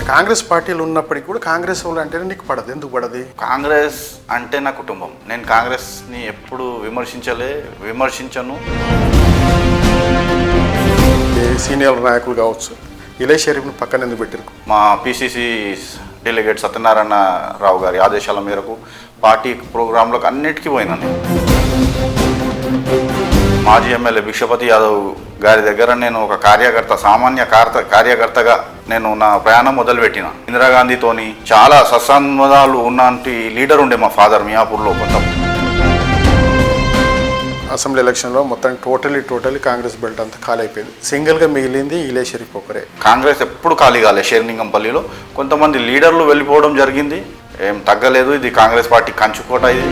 కాంగ్రెస్ పార్టీలు ఉన్నప్పటికీ కూడా కాంగ్రెస్ వాళ్ళు అంటేనే నీకు పడదు, ఎందుకు పడది? కాంగ్రెస్ అంటే నా కుటుంబం. నేను కాంగ్రెస్ని ఎప్పుడు విమర్శించను. సీనియర్ నాయకులు కావచ్చు, ఇలే షరీఫ్ని పక్కన ఎందుకు పెట్టారు? మా పిసిసి డెలిగేట్ సత్యనారాయణ రావు గారి ఆదేశాల మేరకు పార్టీ ప్రోగ్రాంలకు అన్నిటికీ పోయినా నేను. మాజీ ఎమ్మెల్యే భిక్షపతి యాదవ్ గారి దగ్గర నేను ఒక సామాన్య కార్యకర్తగా నేను నా ప్రయాణం మొదలుపెట్టిన. ఇందిరాగాంధీతోని చాలా సత్సంబంధాలు ఉన్నంటి లీడర్ ఉండే మా ఫాదర్ మియాపూర్లో. కొంత అసెంబ్లీ ఎలక్షన్లో మొత్తం టోటలీ కాంగ్రెస్ బెల్ట్ అంతా ఖాళీ అయిపోయింది. సింగిల్గా మిగిలింది ఇలే షరీఫ్ ఒకరే. కాంగ్రెస్ ఎప్పుడు ఖాళీ కాలేదు. షేర్లింగంపల్లిలో కొంతమంది లీడర్లు వెళ్ళిపోవడం జరిగింది, ఏం తగ్గలేదు. ఇది కాంగ్రెస్ పార్టీ కంచుకోట. ఇది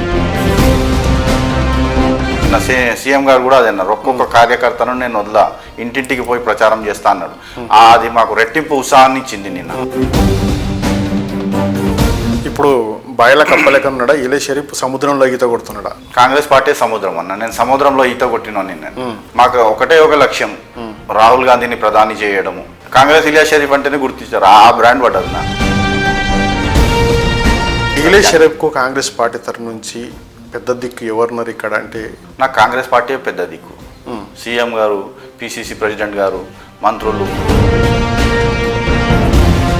సీఎం గారు కూడా అదే అన్నారు, ఒక్కొక్క కార్యకర్తను నేను వదిలా ఇంటింటికి పోయి ప్రచారం చేస్తా అన్నాడు. అది మాకు రెట్టింపు ఉత్సాహాన్ని ఇచ్చింది. నిన్న ఇప్పుడు బాయిల కప్పలేకన్నాడా ఇలే షరీఫ్ సముద్రంలో ఈత కొడుతున్నాడా? కాంగ్రెస్ పార్టీ సముద్రం అన్న, నేను సముద్రంలో ఈత కొట్టినా. నేను మాకు ఒకటే ఒక లక్ష్యం, రాహుల్ గాంధీని ప్రధాని చేయడము. కాంగ్రెస్ ఇలియా షరీఫ్ అంటేనే గుర్తించారు, ఆ బ్రాండ్ పడ్డది నా. ఇలే షరీఫ్కు కాంగ్రెస్ పార్టీ తరఫు నుంచి పెద్ద దిక్కు ఎవరున్నారు ఇక్కడ అంటే? నాకు కాంగ్రెస్ పార్టీ పెద్ద దిక్కు. సీఎం గారు, పిసిసి ప్రెసిడెంట్ గారు, మంత్రులు,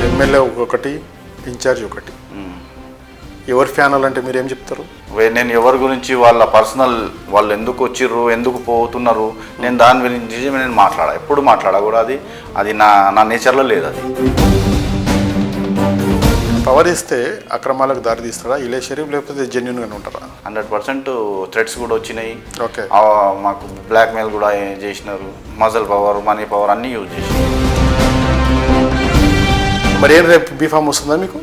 ఎమ్మెల్యే ఒకటి, ఇన్ఛార్జ్ ఒకటి. ఎవరి ఫ్యానల్ అంటే మీరేం చెప్తారు? నేను ఎవరి గురించి వాళ్ళ పర్సనల్, వాళ్ళు ఎందుకు వచ్చిర్రు, ఎందుకు పోతున్నారు, నేను దాని గురించి నేను ఎప్పుడు మాట్లాడా కూడా. అది నా నేచర్లో లేదు. అది పవర్ ఇస్తే అక్రమాలకు దారి తీస్తారా ఇలే షరీఫ్, లేకపోతే జెన్యున్గానే ఉంటారా? 100% థ్రెట్స్ కూడా వచ్చినాయి. ఓకే, మాకు బ్లాక్మెయిల్ కూడా చేసినారు. మజల్ పవర్, మనీ పవర్ అన్నీ యూజ్ చేసినారు. మరి ఏం రేపు బీఫామ్ వస్తుందా మీకు?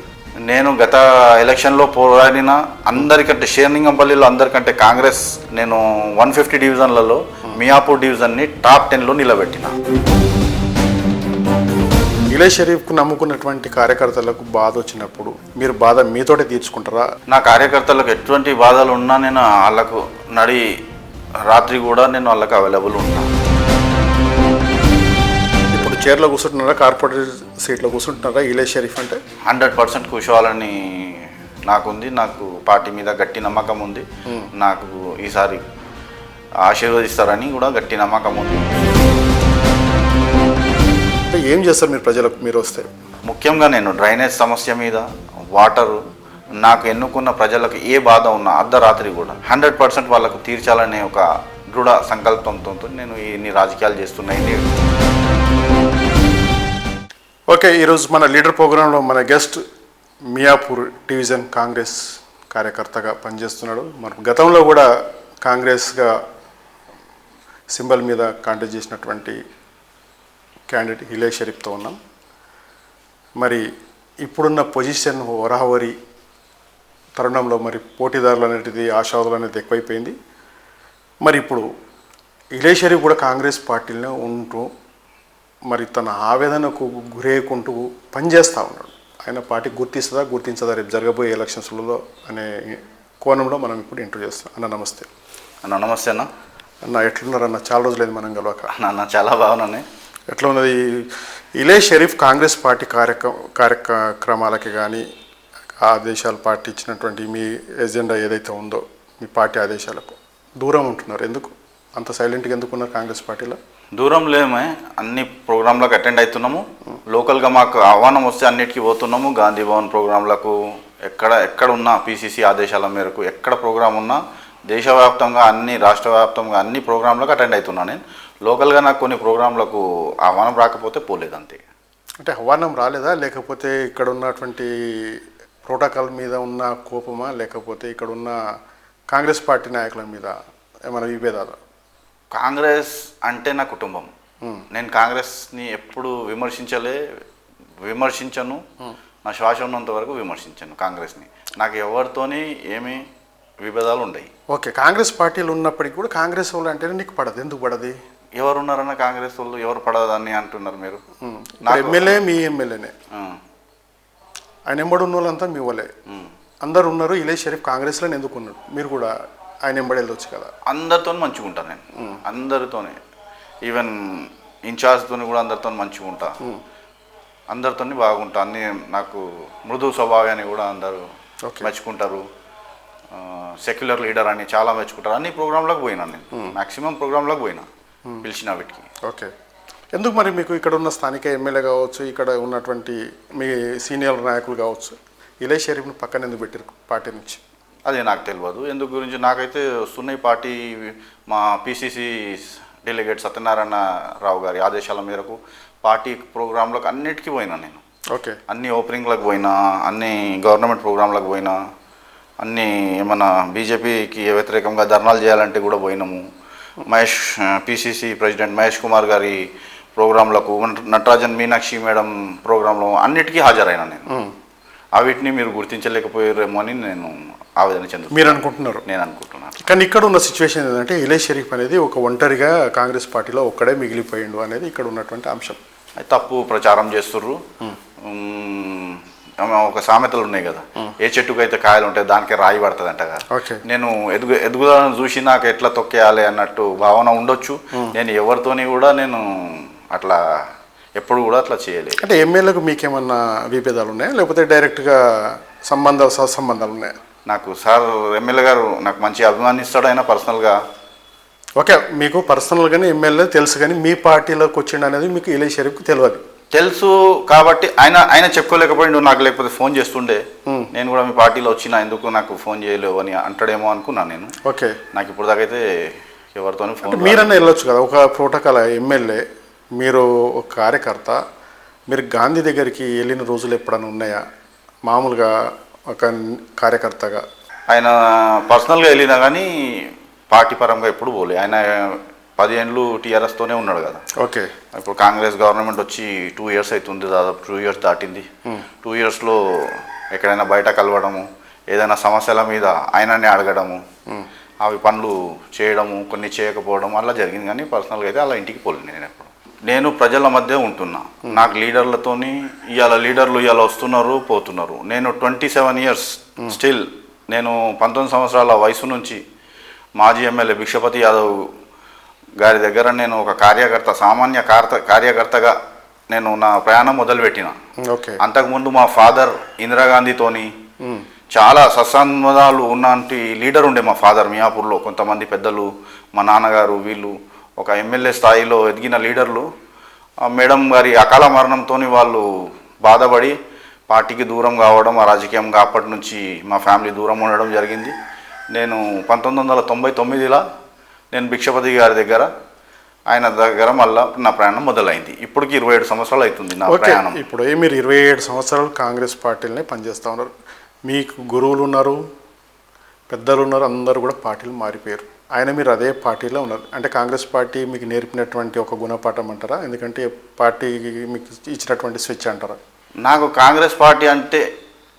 నేను గత ఎలక్షన్లో పోరాడిన అందరికంటే, షేర్లింగంపల్లిలో అందరికంటే కాంగ్రెస్ నేను 150 డివిజన్లలో మియాపూర్ డివిజన్ని టాప్ 10లో నిలబెట్టిన. ఇలే షరీఫ్కు నమ్ముకున్నటువంటి కార్యకర్తలకు బాధ వచ్చినప్పుడు మీరు బాధ మీతోటే తీర్చుకుంటారా? నా కార్యకర్తలకు ఎటువంటి బాధలు ఉన్నా నేను వాళ్ళకు రాత్రి కూడా నేను వాళ్ళకి అవైలబుల్ ఉంటాను. ఇప్పుడు చైర్లో కూర్చుంటున్నారా, కార్పొరేట్ సీట్లో కూర్చుంటున్నారా ఇలే షరీఫ్ అంటే? 100% కూర్చోవాలని నాకుంది. నాకు పార్టీ మీద గట్టి నమ్మకం ఉంది. నాకు ఈసారి ఆశీర్వదిస్తారని కూడా గట్టి నమ్మకం ఉంది. అంటే ఏం చేస్తారు మీరు ప్రజలకు మీరు వస్తే? ముఖ్యంగా నేను డ్రైనేజ్ సమస్య మీద, వాటరు, నాకు ఎన్నుకున్న ప్రజలకు ఏ బాధ ఉన్నా అర్ధరాత్రి కూడా 100% వాళ్ళకు తీర్చాలనే ఒక దృఢ సంకల్పంతో నేను ఇన్ని రాజకీయాలు చేస్తున్నాయి. ఓకే, ఈరోజు మన లీడర్ ప్రోగ్రాంలో మన గెస్ట్ మియాపూర్ డివిజన్ కాంగ్రెస్ కార్యకర్తగా పనిచేస్తున్నాడు. మన గతంలో కూడా కాంగ్రెస్గా సింబల్ మీద కాంటెస్ట్ చేసినటువంటి క్యాండిడేట్ ఇలే షరీఫ్తో ఉన్నాం. మరి ఇప్పుడున్న పొజిషన్ హోరాహోరీ తరుణంలో మరి పోటీదారులు అనేటిది, ఆశావాదులు అనేది ఎక్కువైపోయింది. మరి ఇప్పుడు ఇలే షరీఫ్ కూడా కాంగ్రెస్ పార్టీలోనే ఉంటూ మరి తన ఆవేదనకు గురేకుంటూ పనిచేస్తూ ఉన్నాడు. ఆయన పార్టీ గుర్తించదా రేపు జరగబోయే ఎలక్షన్స్లలో అనే కోణంలో మనం ఇప్పుడు ఇంటర్వ్యూ చేస్తాం. అన్న నమస్తే. అన్న నమస్తే. అన్న ఎట్లున్నారన్న? చాలా రోజులైంది మనం కలవక. అన్న చాలా బాగున్నాను. ఎట్లా ఉన్నది ఇలే షరీఫ్ కాంగ్రెస్ పార్టీ కార్యక్రమాలకి కానీ ఆదేశాల పార్టీ ఇచ్చినటువంటి మీ ఎజెండా ఏదైతే ఉందో మీ పార్టీ ఆదేశాలకు దూరం ఉంటున్నారు? ఎందుకు అంత సైలెంట్గా ఎందుకున్నారు కాంగ్రెస్ పార్టీలో? దూరం లేమే, అన్ని ప్రోగ్రాంలకు అటెండ్ అవుతున్నాము. లోకల్గా మాకు ఆహ్వానం వస్తే అన్నిటికీ పోతున్నాము. గాంధీ భవన్ ప్రోగ్రాంలకు ఎక్కడ ఉన్నా పిసిసి ఆదేశాల మేరకు ఎక్కడ ప్రోగ్రాం ఉన్నా దేశవ్యాప్తంగా రాష్ట్ర వ్యాప్తంగా అన్ని ప్రోగ్రాంలకు అటెండ్ అవుతున్నాను. నేను లోకల్గా నాకు కొన్ని ప్రోగ్రాంలకు ఆహ్వానం రాకపోతే పోలేదు అంతే. అంటే ఆహ్వానం రాలేదా, లేకపోతే ఇక్కడ ఉన్నటువంటి ప్రోటోకాల్ మీద ఉన్న కోపమా, లేకపోతే ఇక్కడ ఉన్న కాంగ్రెస్ పార్టీ నాయకుల మీద ఏమైనా విభేదాలు? కాంగ్రెస్ అంటే నా కుటుంబం. నేను కాంగ్రెస్ని ఎప్పుడు విమర్శించను. నా శ్వాస ఉన్నంత వరకు విమర్శించను కాంగ్రెస్ని. నాకు ఎవరితోని ఏమీ విభేదాలు ఉండవు. ఓకే, కాంగ్రెస్ పార్టీలు ఉన్నప్పటికీ కూడా కాంగ్రెస్ వాళ్ళు అంటేనే నీకు పడదు, ఎందుకు పడది? ఎవరున్నారన్న కాంగ్రెస్ వాళ్ళు, ఎవరు పడదని అంటున్నారు మీరు? ఎమ్మెల్యే మీ ఎమ్మెల్యేనే, ఆయన ఎంబడి ఉన్న వాళ్ళంతా మీ వాళ్ళే అందరు ఉన్నారు. ఇలే షరీఫ్ కాంగ్రెస్లో ఎందుకు ఉన్నాడు? మీరు కూడా ఆయన ఎంబడి వెళ్ళొచ్చు కదా. అందరితో మంచిగా ఉంటాను నేను, అందరితోనే, ఈవెన్ ఇన్ఛార్జ్తో కూడా అందరితో మంచిగా ఉంటా. అందరితో బాగుంటా, అన్ని నాకు మృదు స్వభావాన్ని కూడా అందరూ ఓకే. మెచ్చుకుంటారు. సెక్యులర్ లీడర్ అని చాలా మెచ్చుకుంటారు. అన్ని ప్రోగ్రాంలకు పోయినా నేను, మ్యాక్సిమం ప్రోగ్రాంలకు పోయినా పిలిచిన వీటికి. ఓకే. ఎందుకు మరి మీకు ఇక్కడ ఉన్న స్థానిక ఎమ్మెల్యే కావచ్చు, ఇక్కడ ఉన్నటువంటి మీ సీనియర్ నాయకులు కావచ్చు, ఇలయ్ షరీఫ్ని పక్కన ఎందుకు పెట్టారు పార్టీ నుంచి? అదే నాకు తెలియదు ఎందుకు గురించి. నాకైతే వస్తున్నాయి పార్టీ మా పిసిసి డెలిగేట్ సత్యనారాయణ రావు గారి ఆదేశాల మేరకు పార్టీ ప్రోగ్రాంలకు అన్నిటికీ పోయినా నేను. ఓకే. అన్ని ఓపెనింగ్లకు పోయినా, అన్ని గవర్నమెంట్ ప్రోగ్రాంలకు పోయినా, అన్ని ఏమన్నా బీజేపీకి వ్యతిరేకంగా ధర్నాలు చేయాలంటే కూడా పోయినాము. మహేష్ పిసిసి ప్రెసిడెంట్ మహేష్ కుమార్ గారి ప్రోగ్రాంలకు, నటరాజన్ మీనాక్షి మేడం ప్రోగ్రాంలో అన్నిటికీ హాజరైనా నేను. వీటిని మీరు గుర్తించలేకపోయారేమో అని నేను ఆవేదన చెందుతున్నాను. మీరు అనుకుంటున్నారు? నేను అనుకుంటున్నాను. కానీ ఇక్కడ ఉన్న సిచ్యువేషన్ ఏంటంటే ఇలయ్ షరీఫ్ అనేది ఒక ఒంటరిగా కాంగ్రెస్ పార్టీలో ఒక్కడే మిగిలిపోయిండు అనేది ఇక్కడ ఉన్నటువంటి అంశం. అది తప్పు ప్రచారం చేస్తుర్రు. ఒక సామెతలు ఉన్నాయి కదా, ఏ చెట్టుకు అయితే కాయలు ఉంటాయి దానికే రాయి పడుతుంది అంటగా. ఓకే. నేను ఎదుగుదలను చూసి నాకు ఎట్లా తొక్కేయాలి అన్నట్టు భావన ఉండొచ్చు. నేను ఎవరితోని కూడా నేను అట్లా ఎప్పుడు కూడా అట్లా చేయలేదు. అంటే ఎమ్మెల్యేలకు మీకేమన్నా విభేదాలు ఉన్నాయా, లేకపోతే డైరెక్ట్గా సత్సంబంధాలు ఉన్నాయా? నాకు సార్ ఎమ్మెల్యే గారు నాకు మంచి అభిమానిస్తాడు ఆయన పర్సనల్గా. ఓకే. మీకు పర్సనల్గానే ఎమ్మెల్యే తెలుసు, కానీ మీ పార్టీలోకి వచ్చిండు అనేది మీకు ఇలయ్ షరీఫ్కి తెలియదు. తెలుసు కాబట్టి ఆయన చెప్పుకోలేకపోయిండు నాకు, లేకపోతే ఫోన్ చేస్తుండే నేను కూడా మీ పార్టీలో వచ్చినా ఎందుకు నాకు ఫోన్ చేయలేవు అని అంటాడేమో అనుకున్నాను నేను. ఓకే. నాకు ఇప్పుడు దాకా అయితే ఎవరితోనూ ఫోన్. మీరన్నా వెళ్ళొచ్చు కదా, ఒక ప్రోటోకాల్ ఎమ్మెల్యే, మీరు ఒక కార్యకర్త, మీరు గాంధీ దగ్గరికి వెళ్ళిన రోజులు ఎప్పుడైనా ఉన్నాయా మామూలుగా ఒక కార్యకర్తగా? ఆయన పర్సనల్గా వెళ్ళినా కానీ పార్టీ పరంగా ఎప్పుడు పోలే. ఆయన 10 ఏళ్ళు టీఆర్ఎస్తోనే ఉన్నాడు కదా. ఓకే. ఇప్పుడు కాంగ్రెస్ గవర్నమెంట్ వచ్చి 2 ఇయర్స్ అవుతుంది, దాదాపు 2 ఇయర్స్ దాటింది. 2 ఇయర్స్లో ఎక్కడైనా బయట కలవడము, ఏదైనా సమస్యల మీద ఆయననే అడగడము, అవి పనులు చేయడము, కొన్ని చేయకపోవడం అలా జరిగింది. కానీ పర్సనల్గా అయితే అలా ఇంటికి పోలేదు నేను ఎప్పుడు. నేను ప్రజల మధ్య ఉంటున్నా. నాకు లీడర్లతోని లీడర్లు ఇవాళ వస్తున్నారు పోతున్నారు. నేను 27 ఇయర్స్ స్టిల్ నేను 19 సంవత్సరాల వయసు నుంచి మాజీ ఎమ్మెల్యే భిక్షపతి యాదవ్ గారి దగ్గర నేను ఒక సామాన్య కార్యకర్తగా నేను నా ప్రయాణం మొదలుపెట్టిన. ఓకే. అంతకుముందు మా ఫాదర్ ఇందిరాగాంధీతోని చాలా సత్సంబంధాలు ఉన్నంటి లీడర్ ఉండే మా ఫాదర్ మియాపూర్లో. కొంతమంది పెద్దలు, మా నాన్నగారు, వీళ్ళు ఒక ఎమ్మెల్యే స్థాయిలో ఎదిగిన లీడర్లు. మేడం గారి అకాల మరణంతో వాళ్ళు బాధపడి పార్టీకి దూరం కావడం, ఆ రాజకీయంగా అప్పటి నుంచి మా ఫ్యామిలీ దూరం ఉండడం జరిగింది. నేను 1999లో నేను భిక్షపతి గారి దగ్గర ఆయన దగ్గర మళ్ళీ నా ప్రయాణం మొదలైంది. ఇప్పటికి 27 సంవత్సరాలు అవుతుంది నా ప్రయాణం. ఇప్పుడు మీరు 27 సంవత్సరాలు కాంగ్రెస్ పార్టీలనే పనిచేస్తూ ఉన్నారు. మీకు గురువులు ఉన్నారు, పెద్దలు ఉన్నారు, అందరూ కూడా పార్టీలు మారిపోయారు. ఆయన మీరు అదే పార్టీలో ఉన్నారు. అంటే కాంగ్రెస్ పార్టీ మీకు నేర్పినటువంటి ఒక గుణపాఠం అంటారా? ఎందుకంటే పార్టీకి మీకు ఇచ్చినటువంటి స్విచ్ అంటారా? నాకు కాంగ్రెస్ పార్టీ అంటే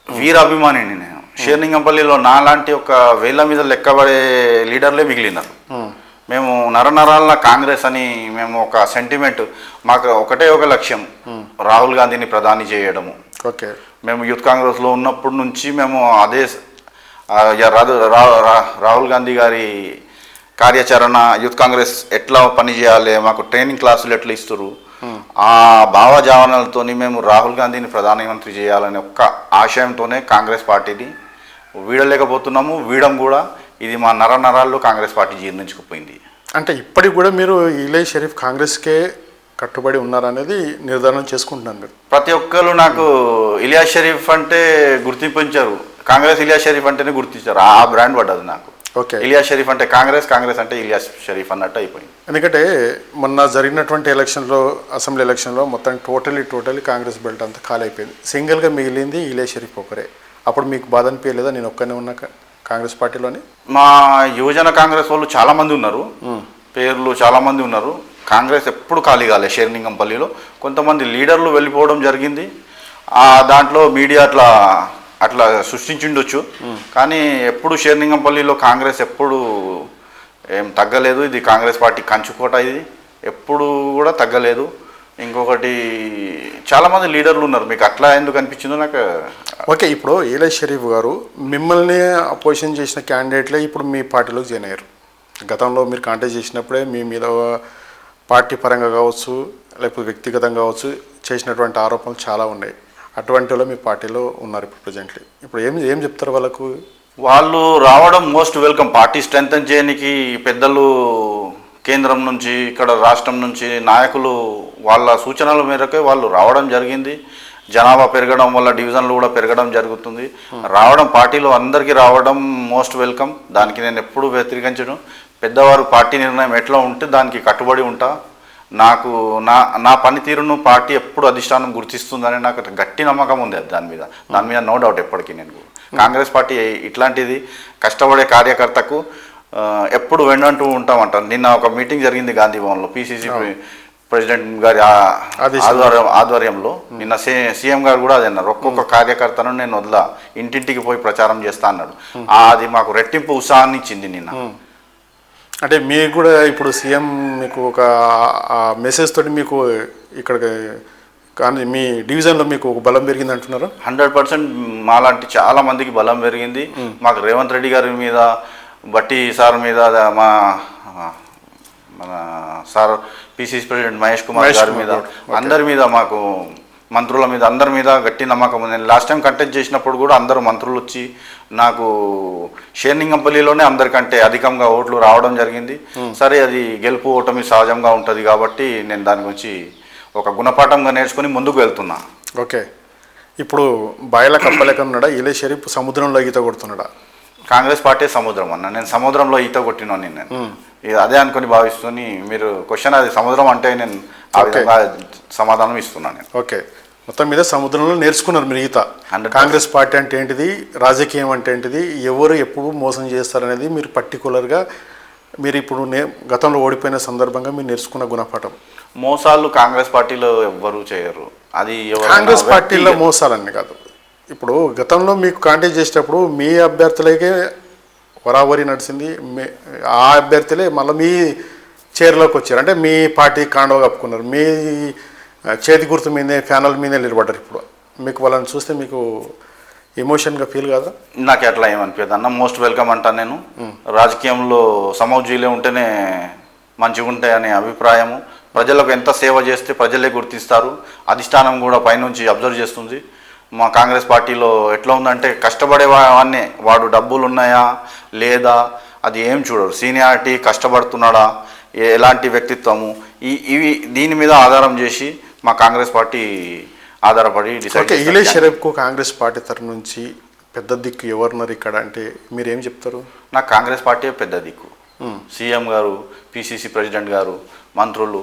వీరాభిమానిని నేను. షేర్లింగంపల్లిలో నాలాంటి ఒక వేళ్ళ మీద లెక్కబడే లీడర్లే మిగిలినారు. మేము నరనరాల కాంగ్రెస్ అని మేము ఒక సెంటిమెంట్, మాకు ఒకటే ఒక లక్ష్యం, రాహుల్ గాంధీని ప్రధాని చేయడము. ఓకే. మేము యూత్ కాంగ్రెస్లో ఉన్నప్పటి నుంచి మేము అదే రాహుల్ గాంధీ గారి కార్యాచరణ, యూత్ కాంగ్రెస్ ఎట్లా పనిచేయాలి, మాకు ట్రైనింగ్ క్లాసులు ఎట్లా ఇస్తారు, ఆ భావజావనాలతో మేము రాహుల్ గాంధీని ప్రధానమంత్రి చేయాలనే ఒక్క ఆశయంతోనే కాంగ్రెస్ పార్టీని వీడలేకపోతున్నాము. వీడం కూడా ఇది మా నరాల్లో కాంగ్రెస్ పార్టీ జీర్ణించుకుపోయింది. అంటే ఇప్పటికి కూడా మీరు ఇలయ్ షరీఫ్ కాంగ్రెస్కే కట్టుబడి ఉన్నారనేది నిర్ధారణ చేసుకుంటున్నాను. మీరు ప్రతి ఒక్కరు నాకు ఇలియాస్ షరీఫ్ అంటే గుర్తించారు, కాంగ్రెస్ ఇలియాస్ షరీఫ్ అంటేనే గుర్తించారు. ఆ బ్రాండ్ పడ్డది నాకు. ఓకే. ఇలియాస్ షరీఫ్ అంటే కాంగ్రెస్, కాంగ్రెస్ అంటే ఇలియాస్ షరీఫ్ అన్నట్టు అయిపోయింది. ఎందుకంటే మొన్న జరిగినటువంటి ఎలక్షన్లో, అసెంబ్లీ ఎలక్షన్లో మొత్తం టోటలీ కాంగ్రెస్ బెల్ట్ అంతా ఖాళీ అయిపోయింది. సింగిల్గా మిగిలింది ఇలియస్ షరీఫ్ ఒకరే. అప్పుడు మీకు బాధ అనిపించలేదా నేను ఒక్కనే ఉన్నా కాంగ్రెస్ పార్టీలోని? మా యువజన కాంగ్రెస్ వాళ్ళు చాలామంది ఉన్నారు, పేర్లు చాలామంది ఉన్నారు. కాంగ్రెస్ ఎప్పుడు ఖాళీ కాలేదు. షేర్లింగంపల్లిలో కొంతమంది లీడర్లు వెళ్ళిపోవడం జరిగింది. దాంట్లో మీడియా అట్లా సృష్టించుండొచ్చు. కానీ ఎప్పుడు షేర్లింగంపల్లిలో కాంగ్రెస్ ఎప్పుడు ఏం తగ్గలేదు. ఇది కాంగ్రెస్ పార్టీ కంచుకోట, ఇది ఎప్పుడు కూడా తగ్గలేదు. ఇంకొకటి చాలామంది లీడర్లు ఉన్నారు. మీకు అట్లా ఎందుకు అనిపించిందో నాకు. ఓకే. ఇప్పుడు ఇలయ్ షరీఫ్ గారు మిమ్మల్ని అపోజిషన్ చేసిన క్యాండిడేట్లే ఇప్పుడు మీ పార్టీలోకి జాయిన్ అయ్యారు. గతంలో మీరు కాంటాక్ట్ చేసినప్పుడే మీ మీద పార్టీ పరంగా కావచ్చు, లేకపోతే వ్యక్తిగతంగా కావచ్చు, చేసినటువంటి ఆరోపణలు చాలా ఉన్నాయి. అటువంటి వాళ్ళు మీ పార్టీలో ఉన్నారు ఇప్పుడు ప్రజెంట్లీ. ఇప్పుడు ఏం చెప్తారు వాళ్ళకు? వాళ్ళు రావడం మోస్ట్ వెల్కమ్. పార్టీ స్ట్రెంగ్తన్ చేయడానికి పెద్దలు కేంద్రం నుంచి, ఇక్కడ రాష్ట్రం నుంచి నాయకులు వాళ్ళ సూచనల మేరకే వాళ్ళు రావడం జరిగింది. జనాభా పెరగడం వల్ల డివిజన్లు కూడా పెరగడం జరుగుతుంది. రావడం పార్టీలో అందరికీ రావడం మోస్ట్ వెల్కమ్. దానికి నేను ఎప్పుడూ వ్యతిరేకించను. పెద్దవారు పార్టీ నిర్ణయం ఎట్లా ఉంటే దానికి కట్టుబడి ఉంటా. నాకు నా పనితీరును పార్టీ ఎప్పుడు అధిష్టానం గుర్తిస్తుందని నాకు గట్టి నమ్మకం ఉంది. దాని మీద నో డౌట్. ఎప్పటికీ నేను కాంగ్రెస్ పార్టీ ఇట్లాంటిది కష్టపడే కార్యకర్తకు ఎప్పుడు వెన్నంటూ ఉంటామంట. నిన్న ఒక మీటింగ్ జరిగింది గాంధీ భవన్లో, పిసిసి ప్రెసిడెంట్ గారి ఆధ్వర్యంలో. నిన్న సీఎం గారు కూడా అది అన్నారు, ఒక్కొక్క కార్యకర్తను నేను ఇంటింటికి పోయి ప్రచారం చేస్తా అన్నాడు. అది మాకు రెట్టింపు ఉత్సాహాన్ని ఇచ్చింది నిన్న. అంటే మీకు కూడా ఇప్పుడు సీఎం మీకు ఒక మెసేజ్ తోటి మీకు ఇక్కడ కానీ మీ డివిజన్లో మీకు ఒక బలం పెరిగింది అంటున్నారు? 100% మాలాంటి చాలా మందికి బలం పెరిగింది. మాకు రేవంత్ రెడ్డి గారి మీద, బట్టి సార్ మీద, మన sir PCC president Mahesh Kumar గారి మీద, అందరి మీద, మాకు మంత్రుల మీద, అందరి మీద గట్టి నమ్మకం ఉంది. నేను లాస్ట్ టైం కంటెస్ట్ చేసినప్పుడు కూడా అందరూ మంత్రులు వచ్చి నాకు షేర్లింగంపల్లిలోనే అందరికంటే అధికంగా ఓట్లు రావడం జరిగింది. సరే, అది గెలుపు ఓటమి సహజంగా ఉంటుంది కాబట్టి నేను దాని గురించి ఒక గుణపాఠంగా నేర్చుకుని ముందుకు వెళ్తున్నా. ఓకే. ఇప్పుడు బాయిల కప్పలేకన్నాడా ఇలే షరీఫ్ సముద్రంలో ఈత కొడుతున్నాడా? కాంగ్రెస్ పార్టీ సముద్రం అన్న. నేను సముద్రంలో ఈత కొట్టినాను. నేను అదే అనుకుని భావిస్తుని మీరు క్వశ్చన్ అది సముద్రం అంటే నేను ఆ విధంగా సమాధానం ఇస్తున్నాను నేను. ఓకే. మొత్తం మీద సముద్రంలో నేర్చుకున్నారు మీరు ఈత. కాంగ్రెస్ పార్టీ అంటే ఏంటిది, రాజకీయం అంటే ఏంటిది, ఎవరు ఎప్పుడు మోసం చేస్తారనేది మీరు పర్టికులర్గా మీరు ఇప్పుడు గతంలో ఓడిపోయిన సందర్భంగా మీరు నేర్చుకున్న గుణపాఠం. మోసాలు కాంగ్రెస్ పార్టీలో ఎవ్వరూ చేయరు. అది కాంగ్రెస్ పార్టీలో మోసాలన్నీ కాదు. ఇప్పుడు గతంలో మీకు కాంటాక్ట్ చేసేటప్పుడు మీ అభ్యర్థులకే వరావరి నడిచింది, ఆ అభ్యర్థులే మళ్ళీ మీ చైర్లోకి వచ్చారు. అంటే మీ పార్టీ కాండవ కప్పుకున్నారు, మీ చేతి గుర్తు మీదే, ఫ్యానల్ మీదే నిలబడ్డారు. ఇప్పుడు మీకు వాళ్ళని చూస్తే మీకు ఎమోషన్గా ఫీల్ కాదా? నాకు అట్లా ఏమనిపించదు అన్న. మోస్ట్ వెల్కమ్ అంటాను నేను. రాజకీయంలో సమౌజీలే ఉంటేనే మంచిగా ఉంటాయి అనే అభిప్రాయము. ప్రజలకు ఎంత సేవ చేస్తే ప్రజలే గుర్తిస్తారు. అధిష్టానం కూడా పైనుంచి అబ్జర్వ్ చేస్తుంది. మా కాంగ్రెస్ పార్టీలో ఎట్లా ఉందంటే కష్టపడేవాడినే, వాడు డబ్బులు ఉన్నాయా లేదా అది ఏం చూడరు. సీనియారిటీ, కష్టపడుతున్నాడా, ఎలాంటి వ్యక్తిత్వము, ఇవి దీని మీద ఆధారం చేసి మా కాంగ్రెస్ పార్టీ ఆధారపడి డిసైడ్. ఇలే షరీఫ్కు కాంగ్రెస్ పార్టీ తరఫు నుంచి పెద్ద దిక్కు ఎవరున్నారు ఇక్కడ అంటే మీరేం చెప్తారు? నాకు కాంగ్రెస్ పార్టీ పెద్ద దిక్కు. సీఎం గారు, పిసిసి ప్రెసిడెంట్ గారు, మంత్రులు,